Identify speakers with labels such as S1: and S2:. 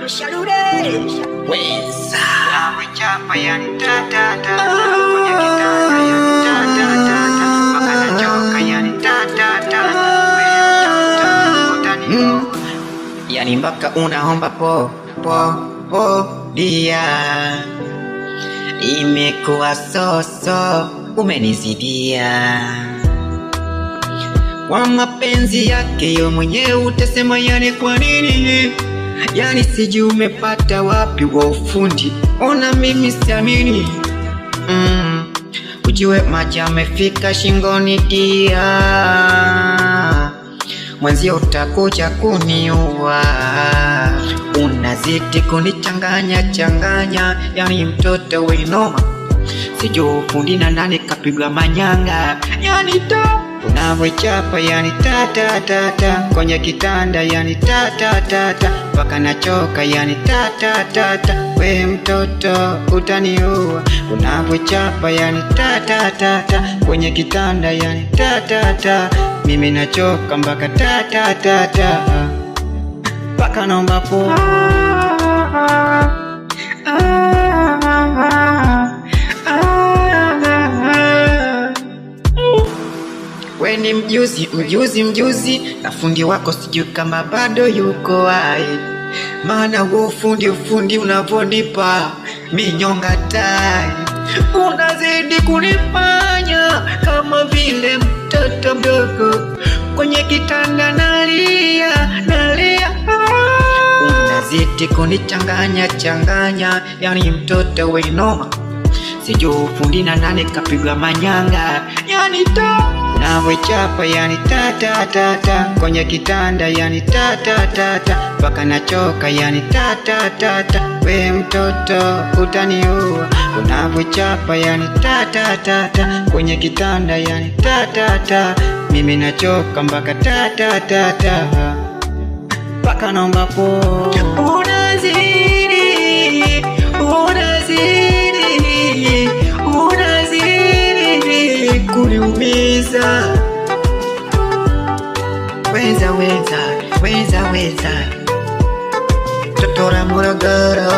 S1: Weza chapa yani ta kwenye kitanda yani ta mpaka nachoka yani ta yani mpaka unaomba po dia. Imekuwa soso, umenizidia kwa mapenzi yake yo mwenyewe utasema yani kwa nini? Yani siji umepata wapi wa ufundi, ona mimi siamini. Ujue maji amefika shingoni dia, mwenzio utakuja kuniua. Unazidi kunichanganya, yani mtoto winoma. Sijui ufundi na nani kapigwa manyanga, yani ta unavyochapa yani ta kwenye kitanda yani ta mpaka nachoka yani ta we mtoto utaniua. Unavyochapa yani ta kwenye kitanda yani ta mimi nachoka mpaka ta mpaka naomba po. We ni mjuzi na fundi wako sijui kama bado yuko hai. Maana ufundi unavonipa minyonga tai, unazidi kunifanya kama vile mtoto mdogo kwenye kitanda nalia. Unazidi kunichanganya, yani mtoto winoma. Sijui ufundi na nani kapigwa manyanga, yani ta unavyochapa yani ta kwenye kitanda yani ta mpaka nachoka yani ta we mtoto utaniua. Unavyochapa yani ta kwenye kitanda yani ta mimi nachoka mpaka ta mpaka naomba po. Unazidi kuniumiza. Weza Totora Morogoro.